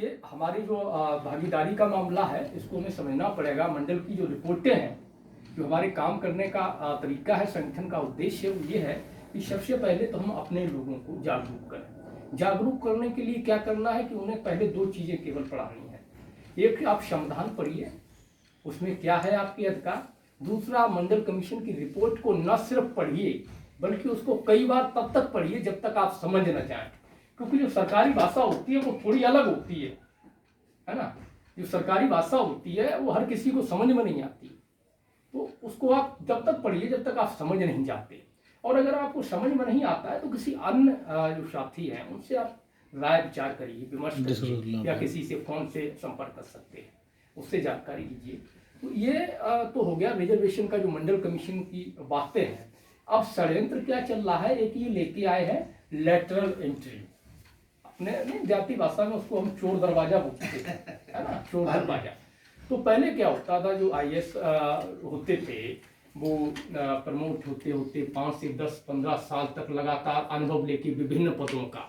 देखिए, हमारी जो भागीदारी का मामला है, इसको हमें समझना पड़ेगा। मंडल की जो रिपोर्टें हैं, जो हमारे काम करने का तरीका है, संगठन का उद्देश्य है, वो ये है कि सबसे पहले तो हम अपने लोगों को जागरूक करें। जागरूक करने के लिए क्या करना है कि उन्हें पहले दो चीज़ें केवल पढ़ानी है। एक, आप संविधान पढ़िए, उसमें क्या है आपके अधिकार। दूसरा, मंडल कमीशन की रिपोर्ट को न सिर्फ पढ़िए बल्कि उसको कई बार तब तक पढ़िए जब तक आप समझ न जाएं, क्योंकि जो सरकारी भाषा होती है वो थोड़ी अलग होती है ना। जो सरकारी भाषा होती है वो हर किसी को समझ में नहीं आती, तो उसको आप जब तक पढ़िए जब तक आप समझ नहीं जाते। और अगर आपको समझ में नहीं आता है तो किसी अन्य जो साथी हैं उनसे आप राय विचार करिए, विमर्श करिए, या किसी से फोन से संपर्क कर सकते हैं, उससे जानकारी लीजिए। तो ये तो हो गया रिजर्वेशन का, जो मंडल कमीशन की बातें हैं। अब षड्यंत्र क्या चल रहा है, एक ये लेके आए हैं लेटरल एंट्री, अपने जाति भाषा में उसको हम चोर दरवाजा बोलते हैं, है ना, चोर दरवाजा। तो पहले क्या होता था, जो आईएएस होते थे वो प्रमोट होते होते 5 से 10-15 साल तक लगातार अनुभव लेके विभिन्न पदों का,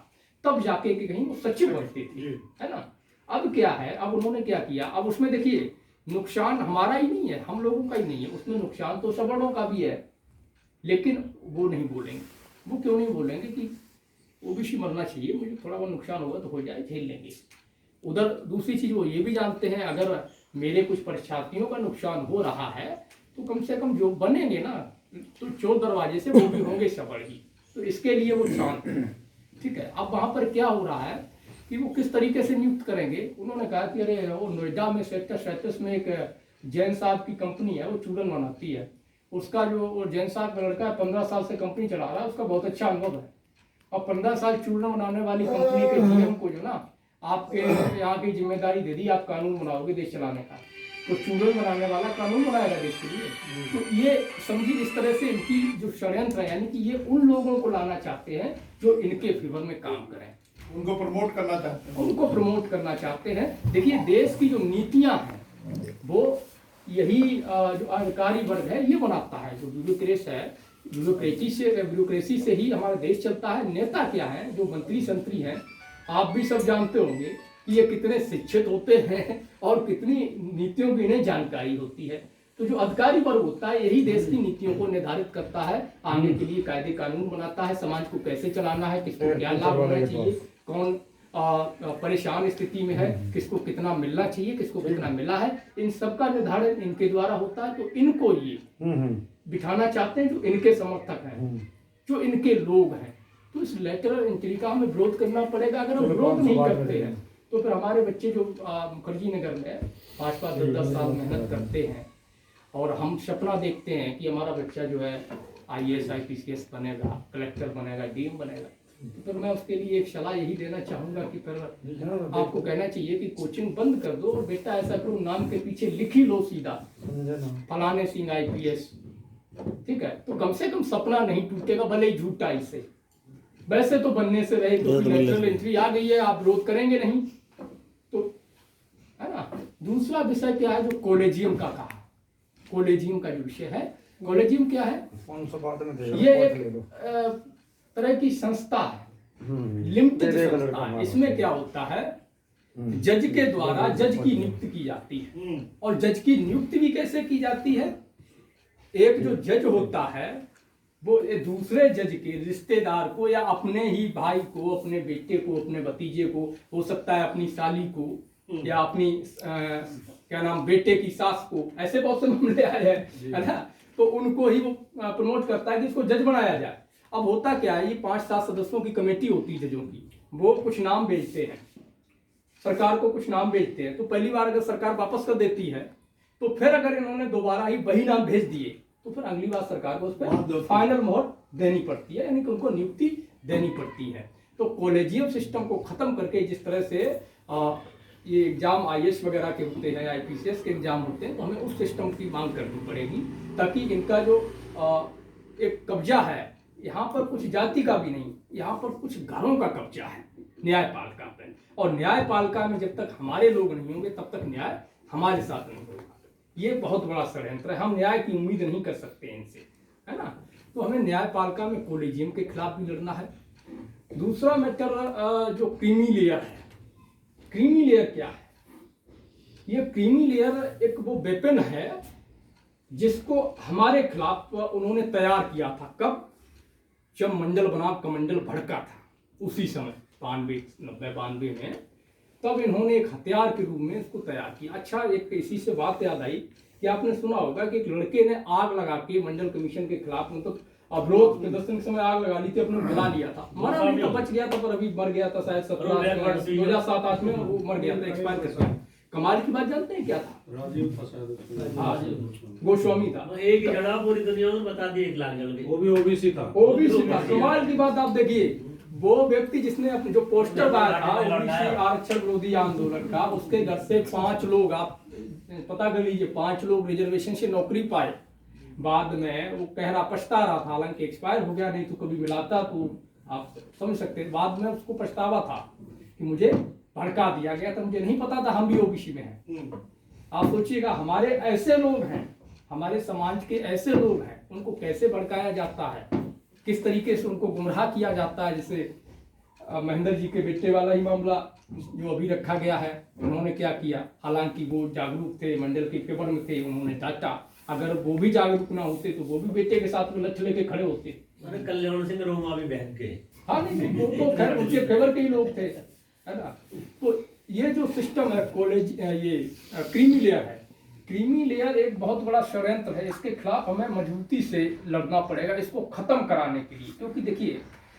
तब जाके कि कहीं वो सचिव बनते थे, है ना। अब क्या है, अब उन्होंने क्या किया, अब उसमें देखिए नुकसान हमारा ही नहीं है, हम लोगों का ही नहीं है, उसमें नुकसान तो सवर्णों का भी है, लेकिन वो नहीं बोलेंगे। वो क्यों नहीं बोलेंगे कि ओबीसी मरना चाहिए, मुझे थोड़ा बहुत नुकसान होगा तो हो जाए, झेल लेंगे। उधर दूसरी चीज वो ये भी जानते हैं, अगर मेरे कुछ परीक्षार्थियों का नुकसान हो रहा है तो कम से कम जो बनेंगे ना, तो चोर दरवाजे से वो भी होंगे सफल ही, तो इसके लिए वो शांत है। ठीक है, अब वहां पर क्या हो रहा है कि वो किस तरीके से नियुक्त करेंगे। उन्होंने कहा कि अरे वो नोएडा में सेक्टर 37 में एक जैन साहब की कंपनी है, वो चूरन बनाती है। उसका जो जैन साहब का लड़का है, 15 साल से कंपनी चला रहा है, उसका बहुत अच्छा अनुभव है। और 15 साल चूर्ण बनाने वाली कंपनी के जीएम को जो ना आपके यहाँ की जिम्मेदारी दे दी, आप कानून बनाओगे देश चलाने का, तो चूर्ण बनाने वाला कानून बनाएगा देश के लिए। तो ये समझिए, इस तरह से इनकी जो षड्यंत्र है, यानी कि ये उन लोगों को लाना चाहते हैं जो इनके फेवर में काम करें, उनको प्रमोट करना चाहते हैं, उनको प्रमोट करना चाहते हैं। देखिए, देश की जो नीतियां हैं वो यही जो अधिकारी वर्ग है ये बनाता है। जो ब्यूरोक्रेसी है, ब्यूरोक्रेसी से ही हमारा देश चलता है। नेता क्या है, जो मंत्री संतरी हैं, आप भी सब जानते होंगे कि ये कितने शिक्षित होते हैं और कितनी नीतियों की इन्हें जानकारी होती है। तो जो अधिकारी वर्ग होता है यही देश की नीतियों को निर्धारित करता है, आगे के लिए कायदे कानून बनाता है, समाज को कैसे चलाना है, किसको क्या लाभ होना चाहिए, कौन परेशान स्थिति में है, किसको कितना मिलना चाहिए, किसको कितना मिला है, इन सब का निर्धारण इनके द्वारा होता है। तो इनको ये बिठाना चाहते हैं जो इनके समर्थक हैं, जो इनके लोग हैं। तो इस लेटरल एंट्री का हमें विरोध करना पड़ेगा। अगर हम विरोध नहीं करते हैं तो फिर हमारे बच्चे जो मुखर्जी नगर में 5-5 10 साल मेहनत करते हैं और हम सपना देखते हैं कि हमारा बच्चा जो है IAS IPCS बनेगा, कलेक्टर बनेगा, DM बनेगा, तो फिर मैं उसके लिए एक सलाह यही देना चाहूंगा कि फिर आपको कहना चाहिए कि कोचिंग बंद कर दो और बेटा ऐसा करो, नाम के पीछे लिख ही लो सीधा फलाने सिंह IPS। ठीक है, तो कम से कम सपना नहीं टूटेगा, भले ही झूठा इससे। वैसे तो बनने से रहे, क्योंकि लेटरल एंट्री आ गई है, आप विरोध करेंगे नहीं तो, है ना। दूसरा विषय क्या है, जो कॉलेजियम का कहा, कॉलेजियम का जो विषय है, कॉलेजियम क्या है, ये एक तरह की संस्था है, लिमिटेड संस्था है। इसमें क्या होता है, जज के द्वारा जज की नियुक्ति की जाती है। और जज की नियुक्ति भी कैसे की जाती है, एक जो जज होता है वो दूसरे जज के रिश्तेदार को या अपने ही भाई को, अपने बेटे को, अपने भतीजे को, हो सकता है अपनी साली को या अपनी क्या नाम बेटे की सास को, ऐसे बहुत से मामले आए हैं, है ना। तो उनको ही वो प्रमोट करता है कि इसको जज बनाया जाए। अब होता क्या है, ये 5-7 सदस्यों की कमेटी होती है जजों की, वो कुछ नाम भेजते हैं सरकार को, कुछ नाम भेजते हैं। तो पहली बार अगर सरकार वापस कर देती है तो फिर अगर इन्होंने दोबारा ही वही नाम भेज दिए तो फिर अगली बार सरकार को उस पर फाइनल मोहर देनी पड़ती है, यानी कि उनको नियुक्ति देनी पड़ती है। तो कॉलेजियम सिस्टम को खत्म करके जिस तरह से ये एग्जाम IAS वगैरह के होते हैं, IPCS के एग्जाम होते हैं, तो हमें उस सिस्टम की मांग करनी पड़ेगी, ताकि इनका जो एक कब्जा है, यहाँ पर कुछ जाति का भी नहीं, यहाँ पर कुछ घरों का कब्जा है न्यायपालिका पर। और न्यायपालिका में जब तक हमारे लोग नहीं होंगे तब तक न्याय हमारे साथ नहीं होगा। ये बहुत बड़ा षड्यंत्र है, हम न्याय की उम्मीद नहीं कर सकते इनसे, है ना। तो हमें न्यायपालिका में कॉलेजियम के खिलाफ भी लड़ना है। दूसरा मैटर जो क्रीमी लेयर है, क्रीमी लेयर क्या है? ये क्रीमी लेयर एक वो वेपन है जिसको हमारे खिलाफ उन्होंने तैयार किया था। कब? जब मंडल बनाम कमंडल भड़का था, उसी समय 92 में, तब इन्होंने एक हथियार के रूप में इसको तैयार किया। अच्छा, एक इसी से बात याद आई कि आपने सुना होगा कि एक लड़के ने आग लगा के मंडल कमीशन के खिलाफ, मतलब अवरोध प्रदर्शन के समय आग लगा ली थी, अपने जला लिया था। मरा नहीं था, बच गया था, पर अभी मर गया था शायद 2007-8 में वो मर गया था, एक्सपायर कर गया। कमाल की बात जानते हैं क्या था? राजीव प्रसाद गोस्वामी था। एक ही जगह पूरी दुनिया में बता दी 1 लाख जन की। वो भी ओबीसी था। ओबीसी था। कमाल की बात आप देखिए, वो व्यक्ति जिसने अपने जो पोस्टर लाया था ओबीसी आरक्षण विरोधी आंदोलन का, उसके घर से 5 लोग, आप पता कर लीजिए, 5 लोग रिजर्वेशन से नौकरी पाए। बाद में वो कह रहा, पछता रहा था, हालांकि एक्सपायर हो गया, नहीं तो कभी मिलाता, तो आप समझ सकते हैं। बाद में उसको पछतावा था कि मुझे भड़का दिया गया था, मुझे नहीं पता था हम भी ओबीसी में हैं। आप सोचिएगा, हमारे ऐसे लोग हैं, हमारे समाज के ऐसे लोग हैं, उनको कैसे भड़काया जाता है, किस तरीके से उनको गुमराह किया जाता है। जैसे महेंद्र जी के बेटे वाला ही मामला जो अभी रखा गया है, उन्होंने क्या किया, हालांकि वो जागरूक थे, मंडल के पेपर में थे, उन्होंने डांटा। अगर वो भी जागरूक ना होते तो वो भी बेटे के साथ में लठ लेके खड़े होते। अरे कल्याण सिंह रोमा भी बहन के। हाँ नहीं, वो तो खैर उनके फेवर के ही लोग थे, है ना। तो ये जो सिस्टम है कॉलेज, ये क्रीमी लेयर है, क्रीमी लेयर एक बहुत बड़ा षड्यंत्र है। इसके खिलाफ हमें मजबूती से लड़ना पड़ेगा, इसको खत्म कराने के लिए। क्योंकि देखिए,